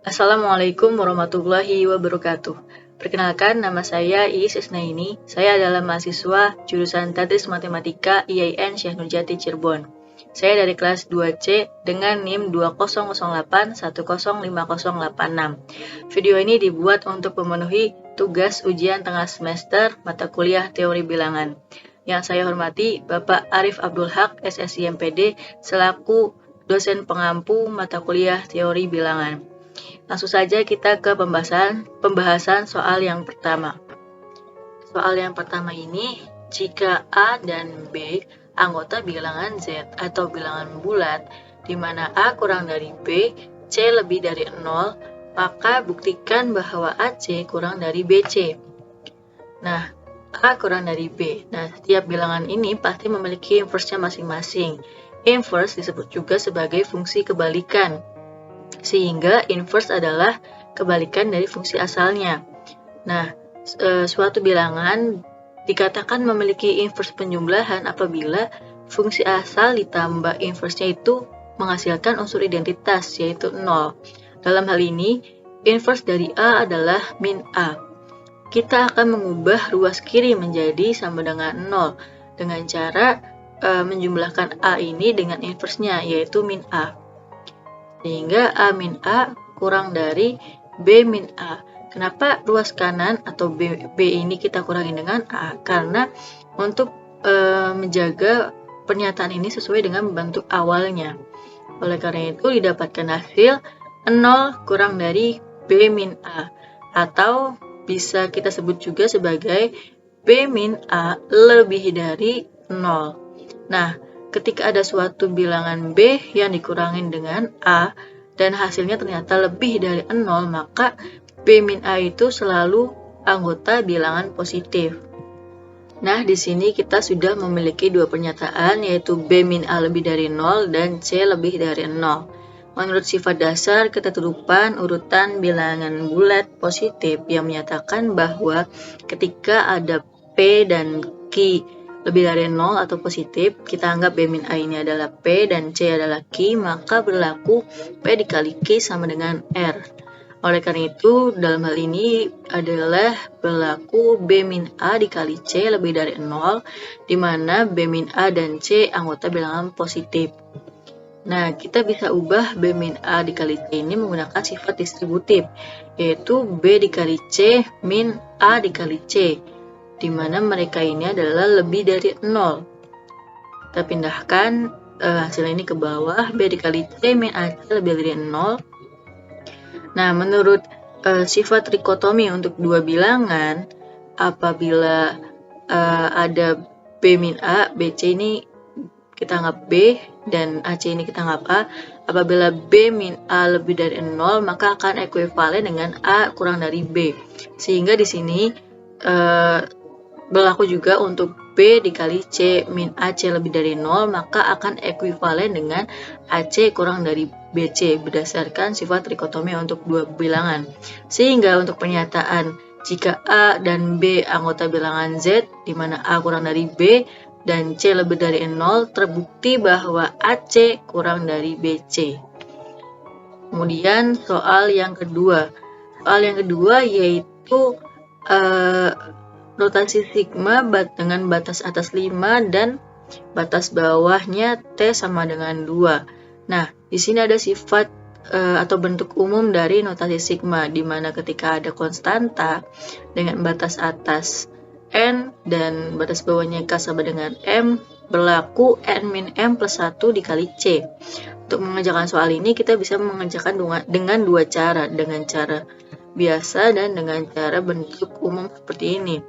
Assalamualaikum warahmatullahi wabarakatuh. Perkenalkan, nama saya Iis Isnaini. Saya adalah mahasiswa jurusan Tadris Matematika IAIN Syekh Nurjati Cirebon. Saya dari kelas 2C dengan NIM 2008105086. Video ini dibuat untuk memenuhi tugas ujian tengah semester mata kuliah teori bilangan. Yang saya hormati Bapak Arif Abdul Haq, SSI MPD, selaku dosen pengampu mata kuliah teori bilangan. Langsung saja kita ke pembahasan soal yang pertama. Soal yang pertama ini, jika A dan B anggota bilangan Z atau bilangan bulat, di mana A kurang dari B, C lebih dari 0, maka buktikan bahwa AC kurang dari BC. Nah, A kurang dari B. Nah, setiap bilangan ini pasti memiliki inverse-nya masing-masing. Inverse disebut juga sebagai fungsi kebalikan, sehingga inverse adalah kebalikan dari fungsi asalnya. Nah, suatu bilangan dikatakan memiliki inverse penjumlahan apabila fungsi asal ditambah inverse-nya itu menghasilkan unsur identitas, yaitu 0. Dalam hal ini, inverse dari A adalah min A. Kita akan mengubah ruas kiri menjadi sama dengan 0 dengan cara menjumlahkan A ini dengan inverse-nya, yaitu min A. Sehingga A min A kurang dari B min A. Kenapa ruas kanan atau B ini kita kurangin dengan A? Karena untuk menjaga pernyataan ini sesuai dengan bentuk awalnya. Oleh karena itu didapatkan hasil 0 kurang dari B min A. Atau bisa kita sebut juga sebagai B min A lebih dari 0. Nah, ketika ada suatu bilangan B yang dikurangin dengan A dan hasilnya ternyata lebih dari 0, maka B min A itu selalu anggota bilangan positif. Nah, di sini kita sudah memiliki dua pernyataan, yaitu B min A lebih dari 0 dan C lebih dari 0. Menurut sifat dasar ketertutupan urutan bilangan bulat positif yang menyatakan bahwa ketika ada P dan Q lebih dari 0 atau positif, kita anggap B min A ini adalah P dan C adalah Q, maka berlaku P dikali Q sama dengan R. Oleh karena itu, dalam hal ini adalah berlaku B min A dikali C lebih dari 0, di mana B min A dan C anggota bilangan positif. Nah, kita bisa ubah B min A dikali C ini menggunakan sifat distributif, yaitu B dikali C min A dikali C, di mana mereka ini adalah lebih dari 0. Kita pindahkan hasil ini ke bawah, B dikali C min AC lebih dari 0. Nah, menurut sifat trikotomi untuk dua bilangan, apabila ada B min A, BC ini kita anggap B, dan AC ini kita anggap A. Apabila B min A lebih dari 0, maka akan ekuivalen dengan A kurang dari B. Sehingga di sini berlaku juga untuk B dikali C min AC lebih dari 0, maka akan ekuivalen dengan AC kurang dari BC berdasarkan sifat trikotomi untuk dua bilangan. Sehingga untuk pernyataan jika A dan B anggota bilangan Z, di mana A kurang dari B dan C lebih dari 0, terbukti bahwa AC kurang dari BC. Kemudian soal yang kedua. Soal yang kedua yaitu notasi sigma dengan batas atas 5 dan batas bawahnya T sama dengan 2. Nah, di sini ada sifat atau bentuk umum dari notasi sigma, di mana ketika ada konstanta dengan batas atas N dan batas bawahnya K sama dengan M, berlaku N min M plus 1 dikali C. Untuk mengerjakan soal ini, kita bisa mengerjakan dengan dua cara, dengan cara biasa dan dengan cara bentuk umum seperti ini.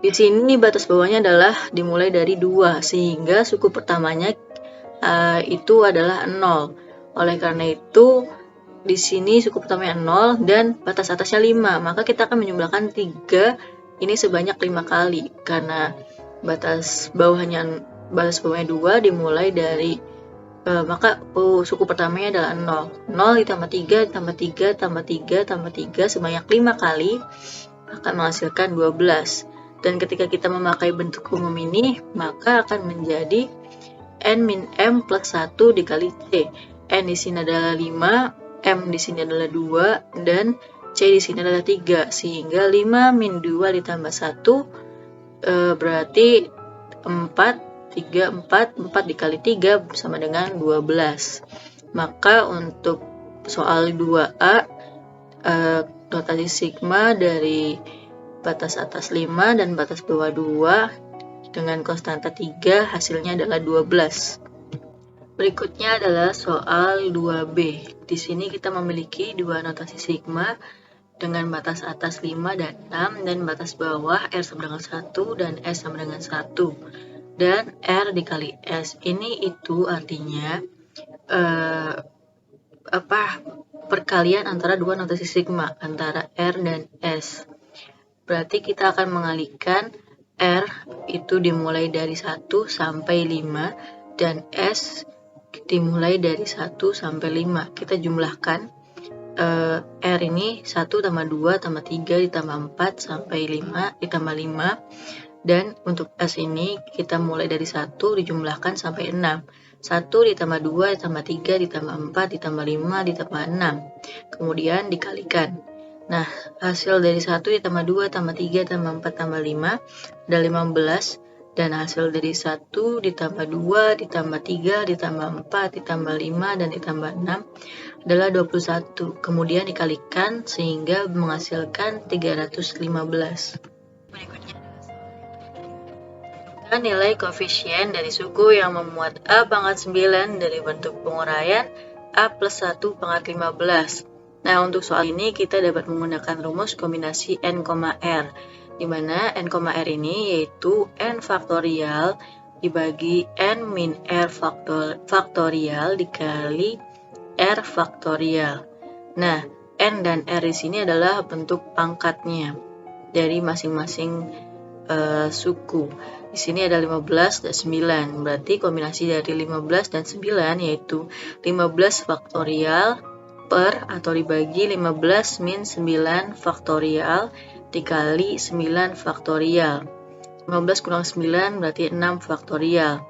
Di sini batas bawahnya adalah dimulai dari 2, sehingga suku pertamanya itu adalah 0. Oleh karena itu, di sini suku pertamanya 0 dan batas atasnya 5, maka kita akan menjumlahkan 3 ini sebanyak 5 kali, karena batas bawahnya 2 dimulai dari maka suku pertamanya adalah 0. 0 ditambah 3 tambah 3 tambah 3 tambah 3 sebanyak 5 kali akan menghasilkan 12. Dan ketika kita memakai bentuk umum ini, maka akan menjadi N min M plus 1 dikali C. N di sini adalah 5, M di sini adalah 2 dan C di sini adalah 3, sehingga 5 min 2 ditambah 1 berarti 4, 4 dikali 3 sama dengan 12. Maka untuk soal 2A, notasi sigma dari batas atas 5 dan batas bawah 2 dengan konstanta 3 hasilnya adalah 12. Berikutnya adalah soal 2B. Di sini kita memiliki dua notasi sigma dengan batas atas 5 dan 6 dan batas bawah R sama dengan 1 dan S sama dengan 1. Dan R dikali S ini itu artinya perkalian antara dua notasi sigma antara R dan S. Berarti kita akan mengalihkan R itu dimulai dari 1 sampai 5 dan S dimulai dari 1 sampai 5. Kita jumlahkan R ini 1 tambah 2 tambah 3 ditambah 4 sampai 5 ditambah 5. Dan untuk S ini kita mulai dari 1 dijumlahkan sampai 6. 1 ditambah 2 ditambah 3 ditambah 4 ditambah 5 ditambah 6. Kemudian dikalikan. Nah, hasil dari 1 ditambah 2 tambah 3 tambah 4 tambah 5 ada 15. Dan hasil dari 1 ditambah 2 ditambah 3 ditambah 4 ditambah 5 dan ditambah 6 adalah 21. Kemudian dikalikan sehingga menghasilkan 315. Berikutnya nilai koefisien dari suku yang memuat A pangkat 9 dari bentuk penguraian A plus 1 pangkat 15. Nah, untuk soal ini kita dapat menggunakan rumus kombinasi N, R, di mana N, R ini yaitu N faktorial dibagi N min R faktorial dikali R faktorial. Nah, N dan R di sini adalah bentuk pangkatnya dari masing-masing suku. Di sini ada 15 dan 9, berarti kombinasi dari 15 dan 9 yaitu 15 faktorial per atau dibagi 15 min 9 faktorial dikali 9 faktorial. 15 kurang 9 berarti 6 faktorial.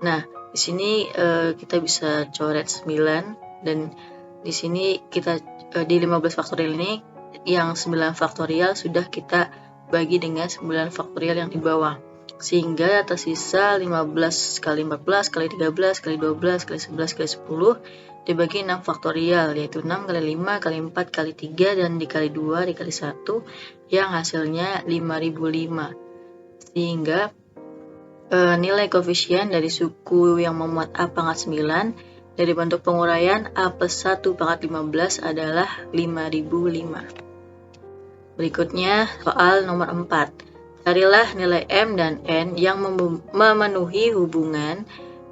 Nah, di sini kita bisa coret 9 dan di sini kita di 15 faktorial ini yang 9 faktorial sudah kita bagi dengan 9 faktorial yang di bawah, sehingga tersisa 15 kali 14 kali 13 kali 12 kali 11 kali 10 dibagi 6 faktorial, yaitu 6 kali 5 kali 4 kali 3 dan dikali 2 dikali 1 yang hasilnya 5005. Sehingga nilai koefisien dari suku yang memuat A pangkat 9 dari bentuk penguraian A plus 1 pangkat 15 adalah 5005. Berikutnya soal nomor 4. Carilah nilai M dan N yang memenuhi hubungan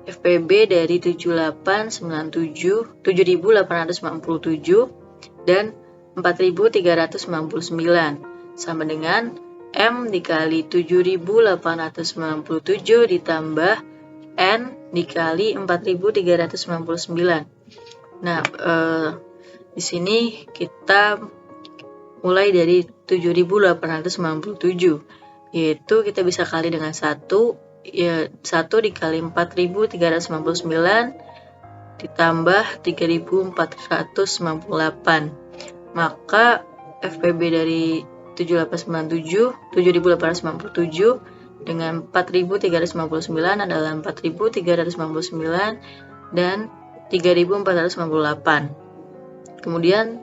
FPB dari 7897 dan 4399 sama dengan M dikali 7897 ditambah N dikali 4399. Nah, di sini kita mulai dari 7897, yaitu kita bisa kali dengan 1, ya 1 dikali 4399 ditambah 3498. Maka FPB dari 7897 dengan 4399 adalah 4399 dan 3498. Kemudian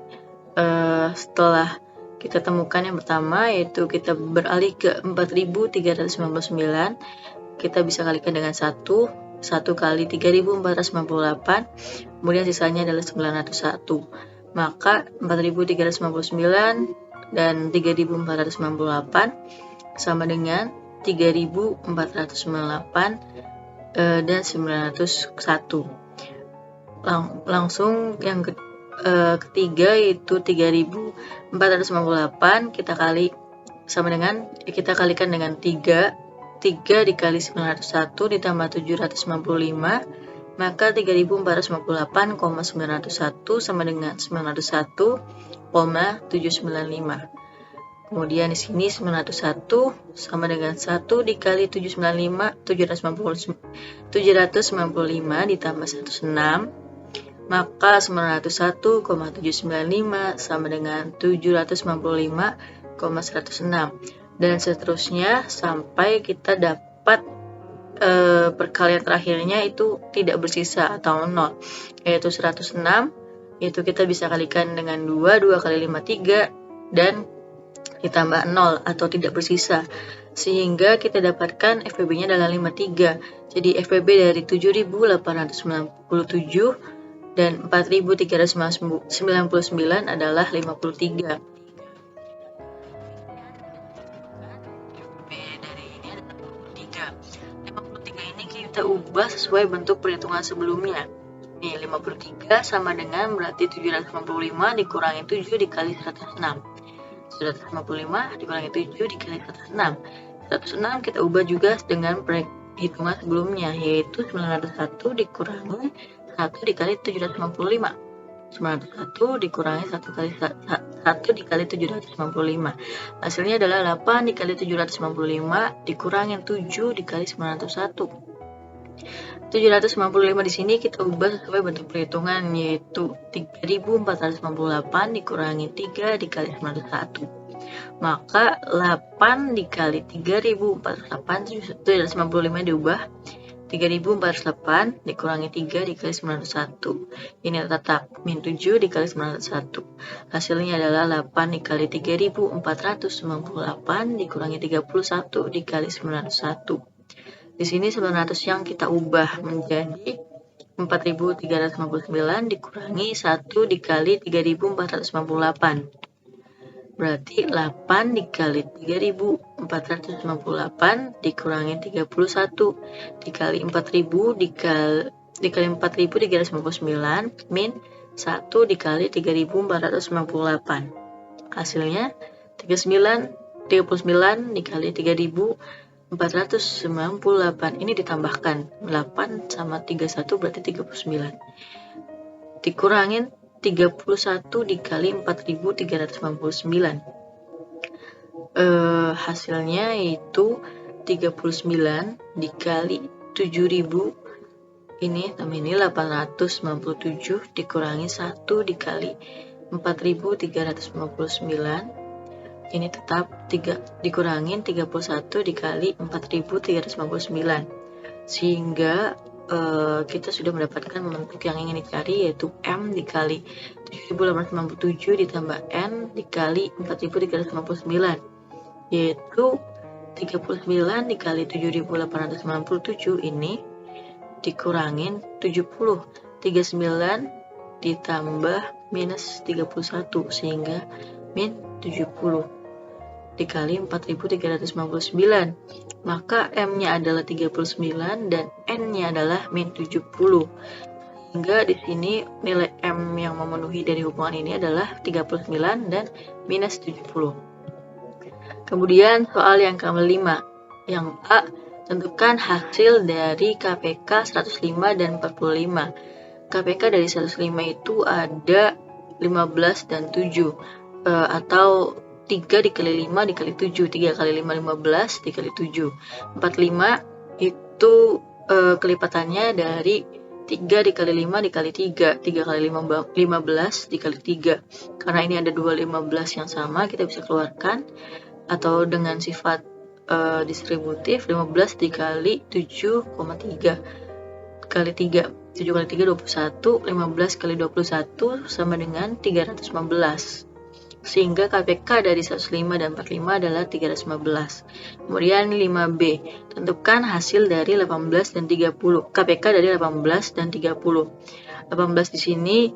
setelah kita temukan yang pertama, yaitu kita beralih ke 4399, kita bisa kalikan dengan 1 kali 3498, kemudian sisanya adalah 901. Maka 4399 dan 3498 sama dengan 3498 dan 901. Langsung yang ketiga yaitu 3498 kita kalikan dengan 3 dikali 901 ditambah 795, maka 3498,901 sama dengan 901,795. Kemudian di sini 901 sama dengan 1 dikali 795 ditambah 106, maka 901,795 sama dengan 795,106 dan seterusnya sampai kita dapat perkalian terakhirnya itu tidak bersisa atau 0, yaitu 106. Itu kita bisa kalikan dengan 2 kali 5 3 dan ditambah 0 atau tidak bersisa, sehingga kita dapatkan FPB-nya adalah 53. Jadi FPB dari 7.897 dan 4.399 adalah 53. Kita ubah sesuai bentuk perhitungan sebelumnya. Nih, 53 sama dengan berarti 755 dikurangi 7 dikali 106. 755 dikurangi 7 dikali 106. 106 kita ubah juga dengan perhitungan sebelumnya, yaitu 901 dikurangi 1 dikali 755. 901 dikurangi 1 dikali 755. Hasilnya adalah 8 dikali 755 dikurangi 7 dikali 901. 755 di sini kita ubah sesuai bentuk perhitungan, yaitu 3.458 dikurangi 3 dikali 901. Maka 8 dikali 3.458 755 diubah 3.408 dikurangi 3 dikali 901. Ini tetap min 7 dikali 901. Hasilnya adalah 8 dikali 3.498 dikurangi 31 dikali 901. Di sini 900 yang kita ubah menjadi 4.359 dikurangi 1 dikali 3.498. Berarti 8 dikali 3.498 dikurangi 31 dikali 4.000 dikali 4.399 min 1 dikali 3.498. Hasilnya 39 dikali 3.498. Ini ditambahkan 8 sama 31 berarti 39. Dikurangin 31 dikali 4.399. Hasilnya yaitu 39 dikali 7.000. Ini 897 dikurangi 1 dikali 4.399. Ini tetap dikurangin 31 dikali 4.399. Sehingga kita sudah mendapatkan bentuk yang ingin dicari, yaitu M dikali 7.897 ditambah N dikali 4.399, yaitu 39 dikali 7.897 ini dikurangin 70. 39 ditambah minus 31 sehingga min 70 dikali 4.399. Maka M-nya adalah 39 dan N-nya adalah min 70. Sehingga di sini nilai M yang memenuhi dari hubungan ini adalah 39 dan minus 70. Kemudian soal yang kelima. Yang A, tentukan hasil dari KPK 105 dan 45. KPK dari 105 itu ada 15 dan 7, atau 3 dikali 5 dikali 7, 3 kali 5 15 dikali 7. 45 itu kelipatannya dari 3 dikali 5 dikali 3, 3 kali 5 15 dikali 3. Karena ini ada dua 15 yang sama, kita bisa keluarkan atau dengan sifat distributif 15 dikali 7,3 kali 3. 7 kali 3 21, 15 kali 21 sama dengan 315. Sehingga KPK dari 105 dan 45 adalah 315. Kemudian 5B, tentukan hasil dari 18 dan 30. KPK dari 18 dan 30. 18 di sini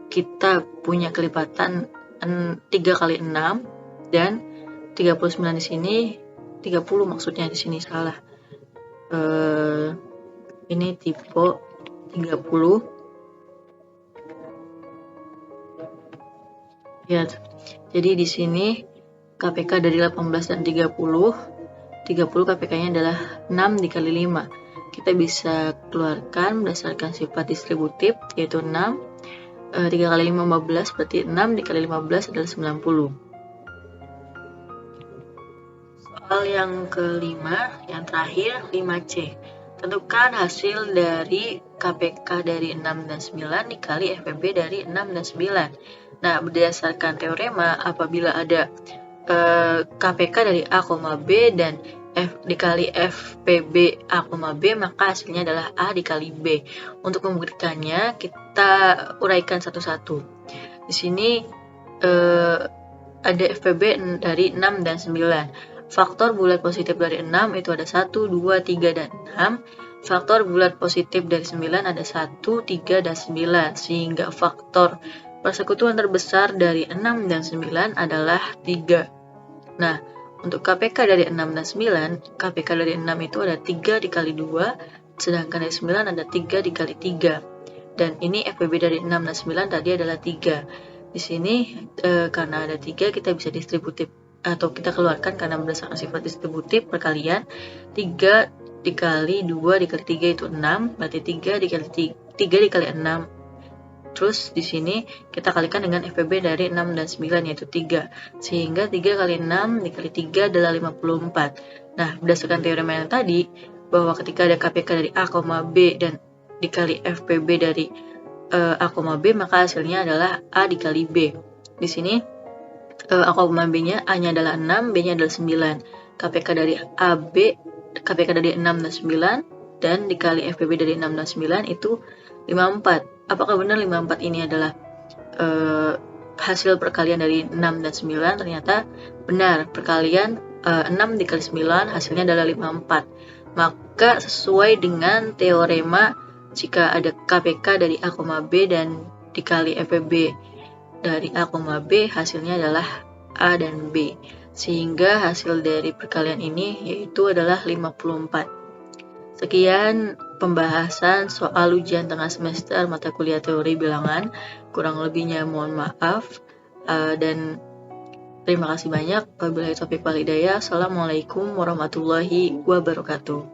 kita punya kelipatan 3 kali 6 dan 39 di sini 30 maksudnya di sini salah. Ini tipe 30. Ya, jadi di sini KPK dari 18 dan 30 KPK-nya adalah 6 dikali 5. Kita bisa keluarkan berdasarkan sifat distributif, yaitu 6. 3 kali 5 15, berarti 6 dikali 15 adalah 90. Soal yang kelima, yang terakhir, 5C. tentukan hasil dari KPK dari 6 dan 9 dikali FPB dari 6 dan 9. Nah, berdasarkan teorema, apabila ada KPK dari A, B dan F dikali FPB A, B, maka hasilnya adalah A dikali B. Untuk membuktikannya, kita uraikan satu-satu. Di sini ada FPB dari 6 dan 9. Faktor bulat positif dari 6 itu ada 1, 2, 3, dan 6. Faktor bulat positif dari 9 ada 1, 3, dan 9. Sehingga faktor persekutuan terbesar dari 6 dan 9 adalah 3. Nah, untuk KPK dari 6 dan 9, KPK dari 6 itu ada 3 dikali 2, sedangkan dari 9 ada 3 dikali 3. Dan ini FPB dari 6 dan 9 tadi adalah 3. Di sini karena ada 3, kita bisa distributif atau kita keluarkan karena berdasarkan sifat distributif perkalian. 3 dikali 2 dikali 3 itu 6, berarti 3 dikali 6. Terus di sini kita kalikan dengan FPB dari 6 dan 9 yaitu 3. Sehingga 3 kali 6 dikali 3 adalah 54. Nah, berdasarkan teorema yang tadi, bahwa ketika ada KPK dari A, B dan dikali FPB dari A, B, maka hasilnya adalah A dikali B. Di sini A, B-nya, A-nya adalah 6, B-nya adalah 9. KPK dari AB, KPK dari 6 dan 9, dan dikali FPB dari 6 dan 9 itu 54. Apakah benar 54 ini adalah hasil perkalian dari 6 dan 9? Ternyata benar, perkalian 6 dikali 9 hasilnya adalah 54. Maka sesuai dengan teorema, jika ada KPK dari A, B dan dikali FPB dari A, B, hasilnya adalah A dan B. Sehingga hasil dari perkalian ini yaitu adalah 54. Sekian pembahasan soal ujian tengah semester mata kuliah teori bilangan. Kurang lebihnya mohon maaf. Dan terima kasih banyak. Wabillahi taufiq wal hidayah. Assalamualaikum warahmatullahi wabarakatuh.